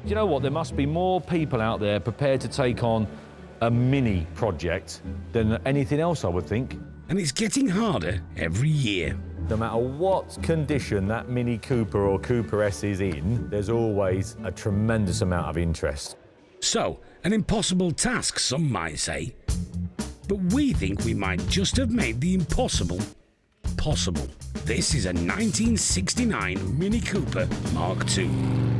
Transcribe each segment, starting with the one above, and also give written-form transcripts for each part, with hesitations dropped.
You know what? There must be more people out there prepared to take on a Mini project than anything else, I would think. And it's getting harder every year. No matter what condition that Mini Cooper or Cooper S is in, there's always a tremendous amount of interest. So, an impossible task, some might say. But we think we might just have made the impossible possible. This is a 1969 Mini Cooper MkII.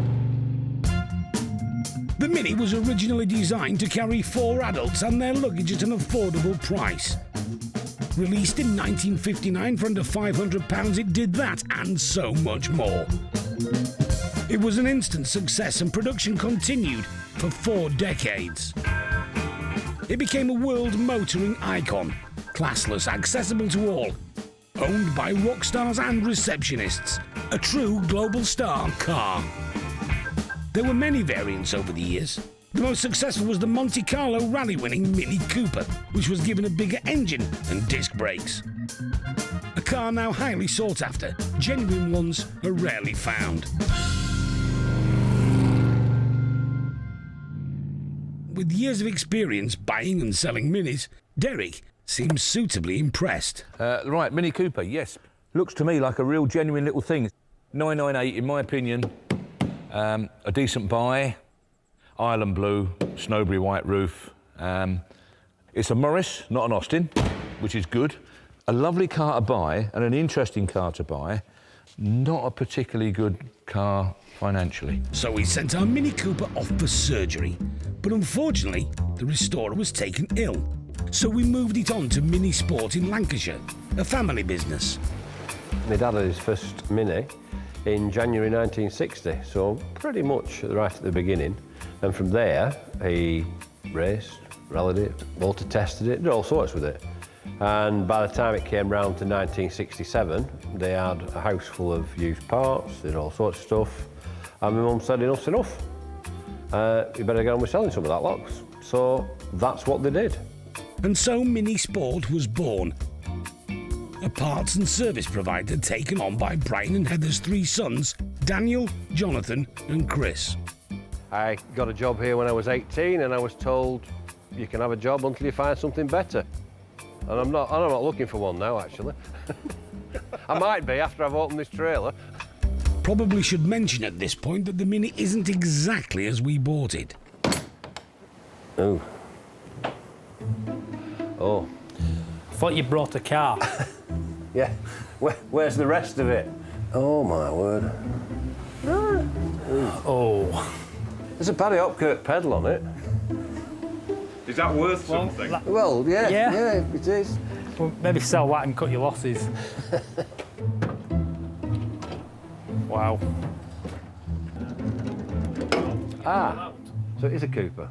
The Mini was originally designed to carry 4 adults and their luggage at an affordable price. Released in 1959 for under £500, it did that and so much more. It was an instant success and production continued for 4 decades. It became a world motoring icon, classless, accessible to all, owned by rock stars and receptionists, a true global star car. There were many variants over the years. The most successful was the Monte Carlo rally-winning Mini Cooper, which was given a bigger engine and disc brakes. A car now highly sought after, genuine ones are rarely found. With years of experience buying and selling Minis, Derek seems suitably impressed. Right, Mini Cooper, yes. Looks to me like a real genuine little thing. 998, in my opinion, a decent buy. Ireland blue, Snowberry white roof. It's a Morris, not an Austin, which is good. A lovely car to buy and an interesting car to buy. Not a particularly good car financially. So we sent our Mini Cooper off for surgery, but unfortunately, the restorer was taken ill. So we moved it on to Mini Sport in Lancashire, a family business. My dad had his first Mini in January 1960, so pretty much right at the beginning. And from there, he raced, rallied it, motor tested it, did all sorts with it. And by the time it came round to 1967, they had a house full of used parts, did all sorts of stuff. And my mum said, enough's enough. You better get on with selling some of that lot. So that's what they did. And so Mini Sport was born. A parts and service provider taken on by Brian and Heather's 3 sons, Daniel, Jonathan and Chris. I got a job here when I was 18 and I was told you can have a job until you find something better. And I'm not looking for one now, actually. I might be after I've opened this trailer. Probably should mention at this point that the Mini isn't exactly as we bought it. Oh. Oh. I thought you brought a car. Yeah. Where's the rest of it? Oh, my word. Oh. There's a Paddy Hopkirk pedal on it. Is that worth something? Well, yeah, it is. Well, maybe sell that and cut your losses. Wow. Ah, so it is a Cooper.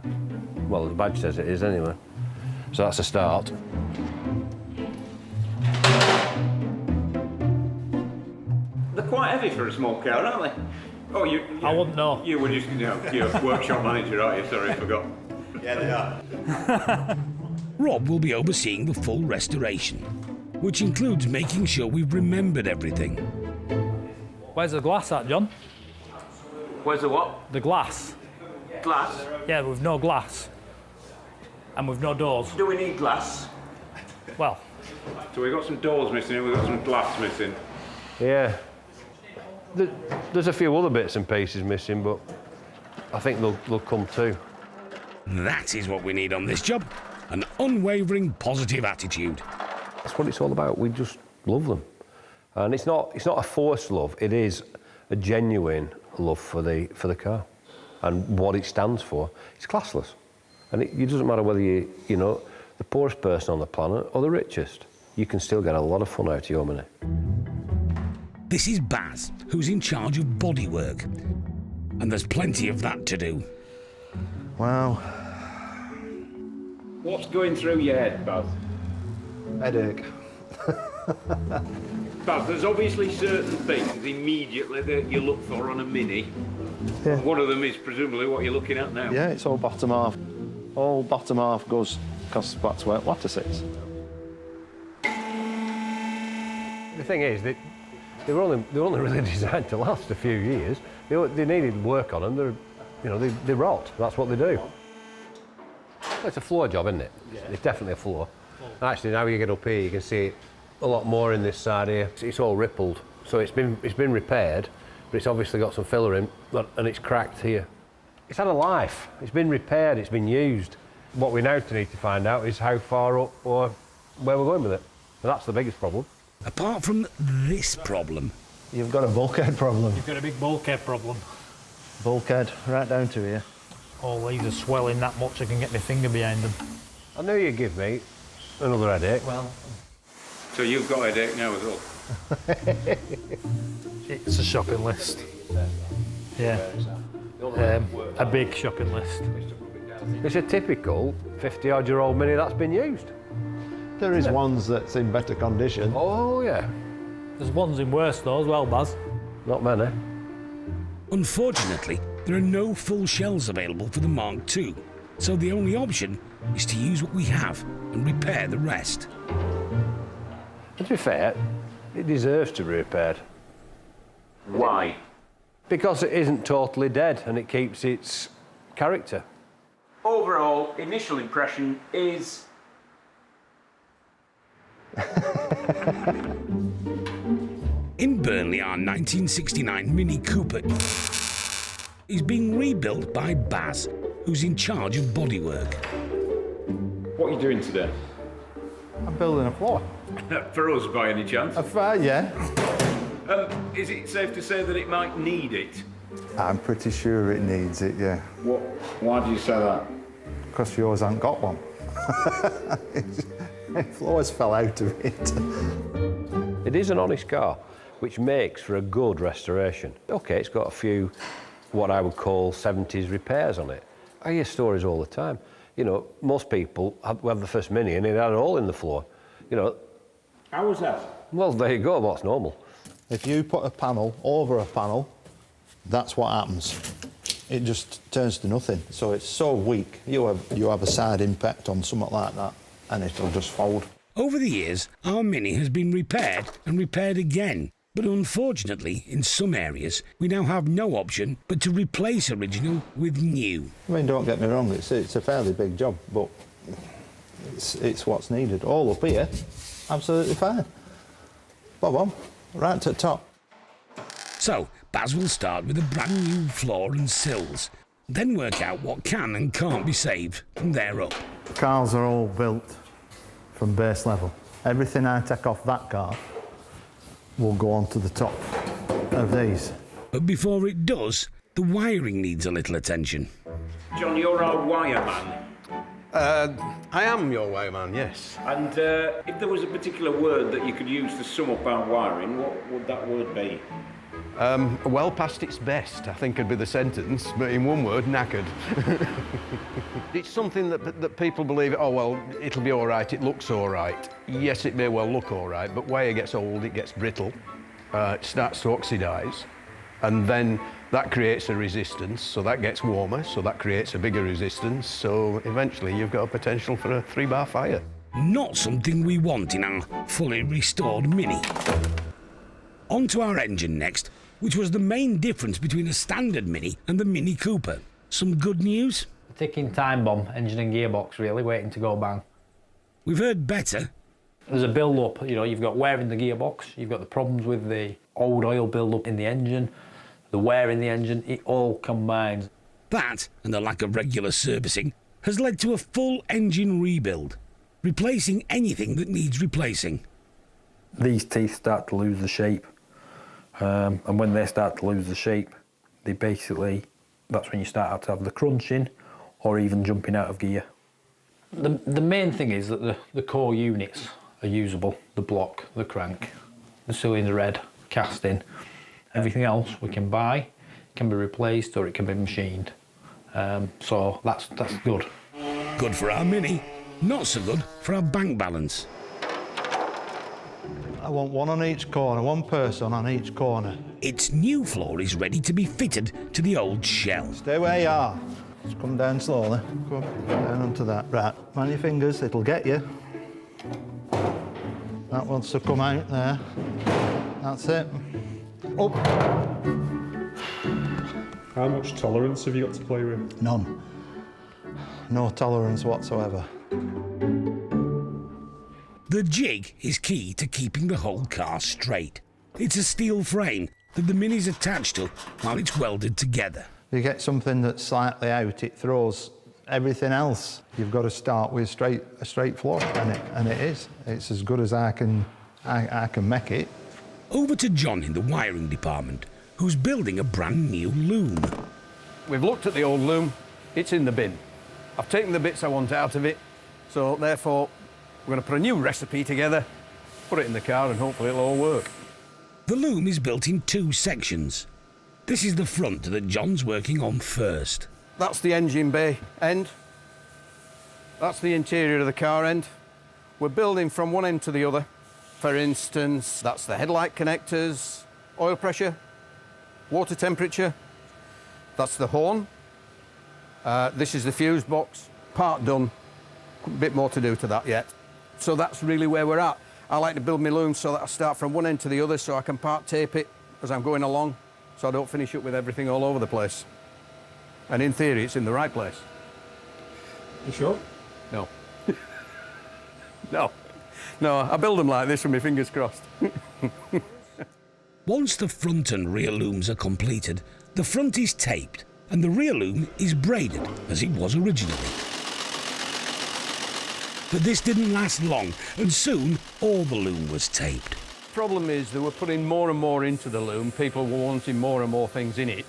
Well, the badge says it is anyway. So that's a start. They're quite heavy for a small car, aren't they? Oh, I wouldn't know. You were just, you're a workshop manager, aren't you? Sorry, I forgot. Yeah, they are. Rob will be overseeing the full restoration, which includes making sure we've remembered everything. Where's the glass at, John? Where's the what? The glass. Glass? Yeah, with no glass. And with no doors. Do we need glass? Well. So we've got some doors missing and we've got some glass missing. Yeah. There's a few other bits and pieces missing, but I think they'll come too. That is what we need on this job, an unwavering positive attitude. That's what it's all about. We just love them. And it's not a forced love, it is a genuine love for the car and what it stands for. It's classless. And it doesn't matter whether you know, the poorest person on the planet or the richest. You can still get a lot of fun out of your Mini. This is Baz, who's in charge of bodywork. And there's plenty of that to do. Wow. What's going through your head, Baz? Headache. Baz, there's obviously certain things immediately that you look for on a Mini. Yeah. One of them is presumably what you're looking at now. Yeah, it's all bottom half. All bottom half costs back to where lattice sits. The thing is, they were only really designed to last a few years. They needed work on them. You know, they rot. That's what they do. Well, it's a floor job, isn't it? Yeah. It's definitely a floor. Actually, now you get up here, you can see it a lot more in this side here. It's all rippled, so it's been repaired, but it's obviously got some filler in, and it's cracked here. It's had a life. It's been repaired. It's been used. What we now need to find out is how far up or where we're going with it. And that's the biggest problem. Apart from this problem, You've got a bulkhead problem. You've got a big bulkhead problem. Bulkhead right down to here. All these are swelling that much I can get my finger behind them. I knew you'd give me another headache. Well, So you've got a headache now as well? it's a shopping list. Yeah. A big shopping list. It's a typical 50-odd-year-old Mini that's been used. There is ones that's in better condition. Oh, yeah. There's ones in worse though as well, Baz. Not many. unfortunately, there are no full shells available for the Mark II, so the only option is to use what we have and repair the rest. To be fair, it deserves to be repaired. Why? Because it isn't totally dead and it keeps its character. Overall, initial impression is... In Burnley, our 1969 Mini Cooper is being rebuilt by Baz, who's in charge of bodywork. What are you doing today? I'm building a floor. For us, by any chance? Yeah. Is it safe to say that it might need it? I'm pretty sure it needs it, yeah. What? Why do you say that? Because yours hasn't got one. Floors fell out of it. It is an honest car, which makes for a good restoration. OK, it's got a few what I would call 70s repairs on it. I hear stories all the time. You know, most people have the first Mini and it had a hole in the floor. You know. How was that? Well, there you go, that's normal. If you put a panel over a panel, that's what happens. It just turns to nothing. So it's so weak. You have a side impact on something like that, and it'll just fold. Over the years, our Mini has been repaired and repaired again. But unfortunately, in some areas, we now have no option but to replace original with new. I mean, don't get me wrong, it's a fairly big job, but it's what's needed. All up here, absolutely fine. Bob on, right to the top. So, Baz will start with a brand new floor and sills, then work out what can and can't be saved from there up. Cars are all built from base level. Everything I take off that car will go on to the top of these. But before it does, the wiring needs a little attention. John, you're our wire man. I am your way man, yes. And if there was a particular word that you could use to sum up our wiring, what would that word be? Well past its best, I think would be the sentence, but in one word, knackered. It's something that people believe, oh, well, it'll be all right, it looks all right. Yes, it may well look all right, but wire gets old, it gets brittle, it starts to oxidise, and then that creates a resistance, so that gets warmer, so that creates a bigger resistance, so eventually you've got a potential for a 3-bar fire. Not something we want in our fully restored Mini. On to our engine next, which was the main difference between a standard Mini and the Mini Cooper. Some good news? Ticking time bomb, engine and gearbox really, waiting to go bang. We've heard better. There's a build-up, you know, you've got wear in the gearbox, you've got the problems with the old oil build-up in the engine, the wear in the engine, it all combines. That, and the lack of regular servicing, has led to a full engine rebuild, replacing anything that needs replacing. These teeth start to lose the shape, and when they start to lose the shape, they basically, that's when you start to have the crunching or even jumping out of gear. The main thing is that the core units are usable, the block, the crank, the cylinder head, casting. Everything else we can buy, can be replaced or it can be machined. So that's good. Good for our Mini, not so good for our bank balance. I want one on each corner, one person on each corner. Its new floor is ready to be fitted to the old shell. Stay where you are. Just come down slowly. Come down onto that. Right, mind your fingers, it'll get you. That wants to come out there. That's it. Up. How much tolerance have you got to play with? None. No tolerance whatsoever. The jig is key to keeping the whole car straight. It's a steel frame that the Mini's attached to while it's welded together. You get something that's slightly out, it throws everything else. You've got to start with a straight floor, and it is. It's as good as I can make it. Over to John in the wiring department, who's building a brand new loom. We've looked at the old loom, it's in the bin. I've taken the bits I want out of it, so therefore we're going to put a new recipe together, put it in the car, and hopefully it'll all work. The loom is built in 2 sections. This is the front that John's working on first. That's the engine bay end. That's the interior of the car end. We're building from one end to the other. For instance, that's the headlight connectors, oil pressure, water temperature. That's the horn. This is the fuse box. Part done. A bit more to do to that yet. So that's really where we're at. I like to build my loom so that I start from one end to the other so I can part tape it as I'm going along, so I don't finish up with everything all over the place. And in theory, it's in the right place. You sure? No. No, I build them like this with my fingers crossed. Once the front and rear looms are completed, the front is taped and the rear loom is braided as it was originally. But this didn't last long, and soon all the loom was taped. Problem is they were putting more and more into the loom. People were wanting more and more things in it.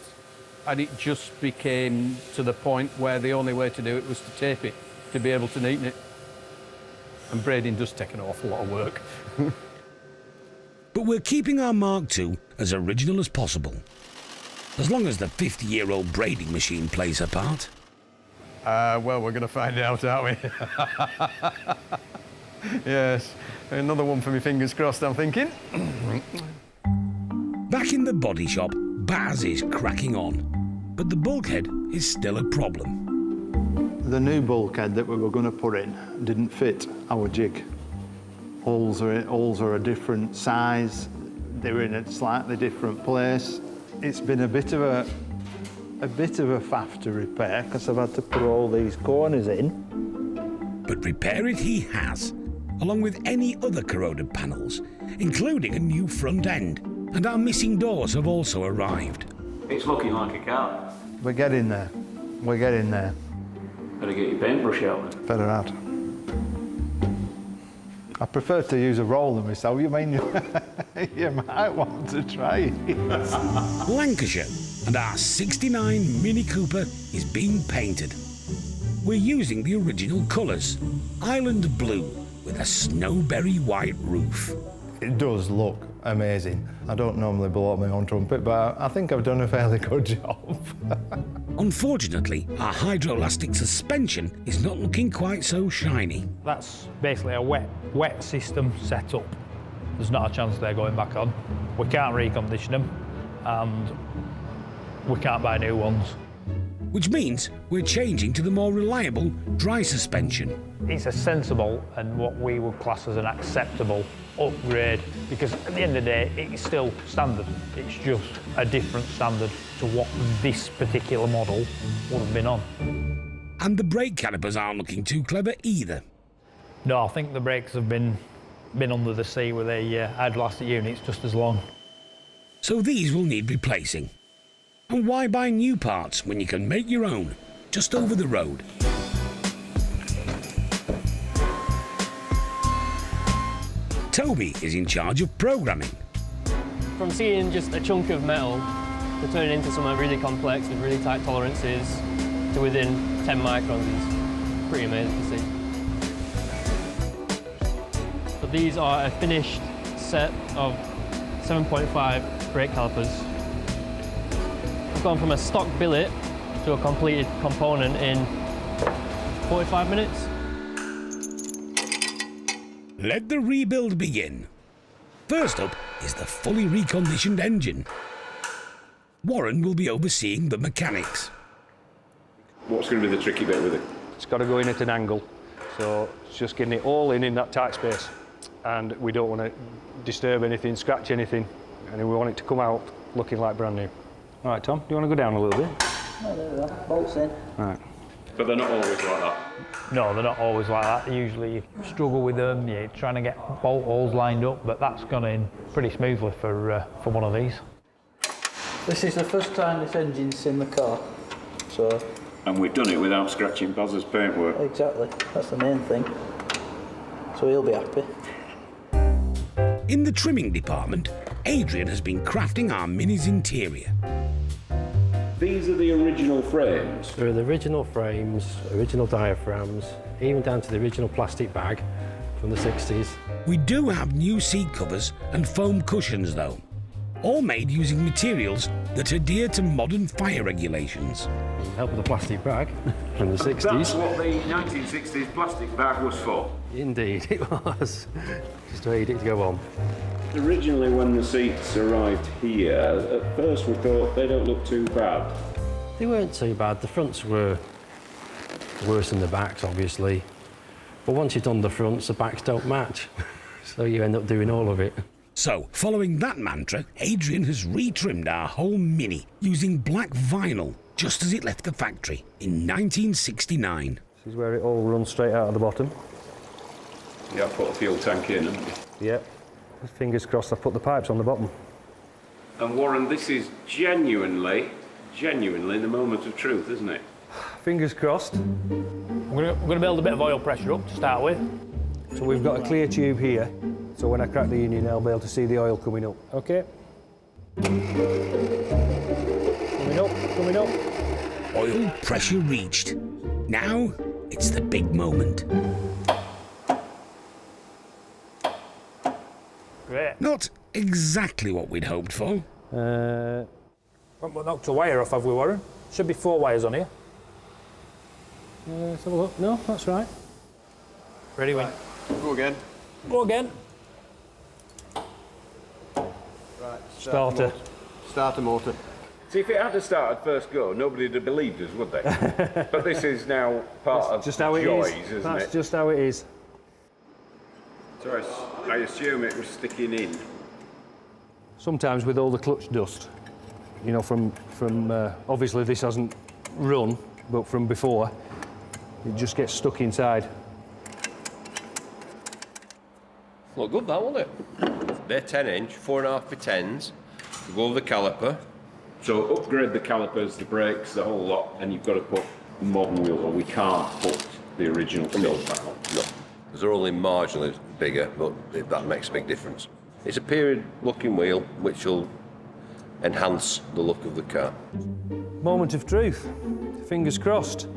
And it just became to the point where the only way to do it was to tape it, to be able to neaten it. And braiding does take an awful lot of work. But we're keeping our Mark II as original as possible, as long as the 50-year-old braiding machine plays a part. Well, we're going to find out, aren't we? Yes, another one for me fingers crossed, I'm thinking. Back in the body shop, Baz is cracking on, but the bulkhead is still a problem. The new bulkhead that we were going to put in didn't fit our jig. Holes are a different size. They're in a slightly different place. It's been a bit of a faff to repair because I've had to put all these corners in. But repair it he has, along with any other corroded panels, including a new front end. And our missing doors have also arrived. It's looking like a car. We're getting there. We're getting there. Better get your paintbrush out then. Better add. I prefer to use a roller myself. You mean you might want to try it. Lancashire and our '69 Mini Cooper is being painted. We're using the original colours, island blue with a snowberry white roof. It does look amazing. I don't normally blow up my own trumpet, but I think I've done a fairly good job. Unfortunately, our hydroelastic suspension is not looking quite so shiny. That's basically a wet system set up. There's not a chance they're going back on. We can't recondition them, and we can't buy new ones. Which means we're changing to the more reliable dry suspension. It's a sensible and what we would class as an acceptable upgrade, because at the end of the day, it's still standard. It's just a different standard to what this particular model would have been on. And the brake calipers aren't looking too clever either. No, I think the brakes have been under the sea with a hydroelastic units just as long. So these will need replacing. And why buy new parts when you can make your own, just over the road? Toby is in charge of programming. From seeing just a chunk of metal to turn it into something really complex with really tight tolerances to within 10 microns is pretty amazing to see. But these are a finished set of 7.5 brake calipers. I've gone from a stock billet to a completed component in 45 minutes. Let the rebuild begin. First up is the fully reconditioned engine. Warren will be overseeing the mechanics. What's going to be the tricky bit with it? It's got to go in at an angle, so it's just getting it all in that tight space. And we don't want to disturb anything, scratch anything, and we want it to come out looking like brand new. All right, Tom, do you want to go down a little bit? Oh, there we are. Bolts in. All right. But they're not always like that. No, they're not always like that. Usually you struggle with them, you're trying to get bolt holes lined up, but that's gone in pretty smoothly for one of these. This is the first time this engine's in the car, so... And we've done it without scratching Baz's paintwork. Exactly, that's the main thing. So he'll be happy. In the trimming department, Adrian has been crafting our Mini's interior. These are the original frames? They're the original frames, original diaphragms, even down to the original plastic bag from the 60s. We do have new seat covers and foam cushions though, all made using materials that adhere to modern fire regulations. Help with the plastic bag from the 60s. That's what the 1960s plastic bag was for? Indeed it was. Just made it to go on. Originally when the seats arrived here, at first we thought they don't look too bad. They weren't too bad. The fronts were worse than the backs, obviously. But once you've done the fronts, the backs don't match. So you end up doing all of it. So, following that mantra, Adrian has retrimmed our whole Mini using black vinyl, just as it left the factory in 1969. This is where it all runs straight out of the bottom. Yeah, I put a fuel tank in, haven't you? Yep. Fingers crossed I've put the pipes on the bottom. And Warren, this is genuinely the moment of truth, isn't it? Fingers crossed. We're going to build a bit of oil pressure up to start with. So we've got a clear tube here, so when I crack the union I'll be able to see the oil coming up. Okay? Coming up. Oil pressure reached. Now, it's the big moment. Great. Not exactly what we'd hoped for. We knocked a wire off, have we, Warren? Should be 4 wires on here. Let's have a look. No, that's right. Ready, Wing? Go again. Go again. Right, Starter. Starter motor. See, if it had to start at first go, nobody would have believed us, would they? But this is now part of just how the it joys, is. isn't That's it? just how it is. So I assume it was sticking in. Sometimes with all the clutch dust, you know, from obviously this hasn't run, but from before, it just gets stuck inside. Look good, that, won't it? They're 10-inch, 4.5 by 10s. You go over the caliper. So upgrade the calipers, the brakes, the whole lot, and you've got to put modern wheels on. We can't put the original wheels back on. No, because they're only marginally bigger, but that makes a big difference. It's a period-looking wheel which will enhance the look of the car. Moment of truth. Fingers crossed.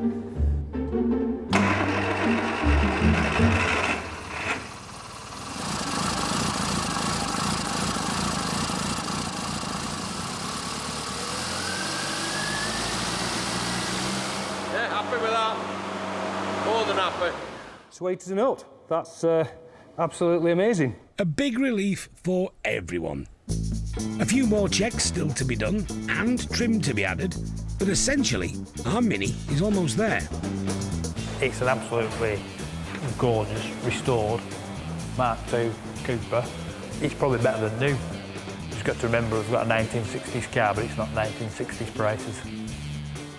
Yeah, happy with that. More than happy. Sweet as a nut. That's absolutely amazing. A big relief for everyone. A few more checks still to be done and trim to be added, but essentially our Mini is almost there. It's an absolutely gorgeous, restored Mark II Cooper. It's probably better than new. Just got to remember we've got a 1960s car, but it's not 1960s prices.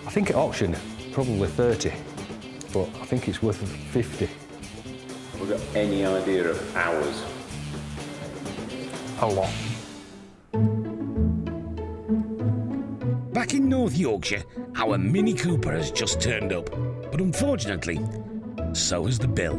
I think at auction, probably 30, but I think it's worth 50. Have we got any idea of hours? A lot. Back in North Yorkshire, our Mini Cooper has just turned up, but unfortunately, so has the bill.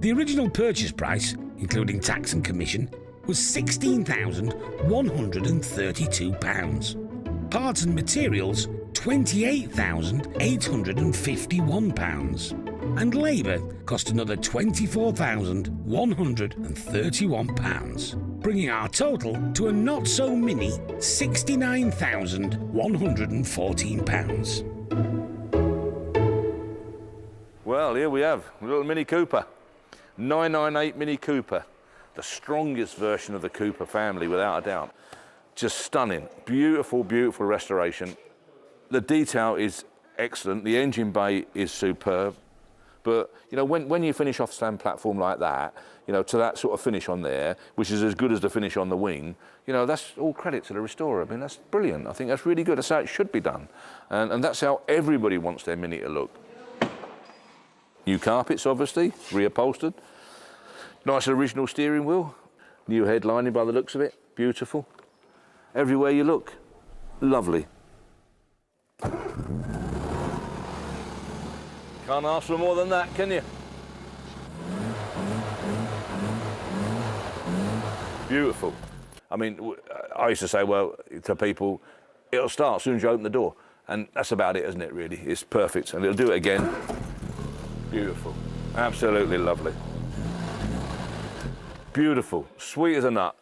The original purchase price, including tax and commission, was £16,132. Parts and materials, £28,851. And labour cost another £24,131, bringing our total to a not-so-mini £69,114. Well, here we have a little Mini Cooper. 998 Mini Cooper. The strongest version of the Cooper family, without a doubt. Just stunning. Beautiful, beautiful restoration. The detail is excellent. The engine bay is superb. But, you know, when you finish off stand platform like that, you know, to that sort of finish on there, which is as good as the finish on the wing, you know, that's all credit to the restorer. I mean, that's brilliant. I think that's really good. That's how it should be done. And that's how everybody wants their Mini to look. New carpets, obviously, reupholstered. Nice original steering wheel. New headlining by the looks of it. Beautiful. Everywhere you look, lovely. Can't ask for more than that, can you? Beautiful. I mean, I used to say, well, to people, it'll start as soon as you open the door. And that's about it, isn't it, really? It's perfect. And it'll do it again. Beautiful. Absolutely lovely. Beautiful. Sweet as a nut.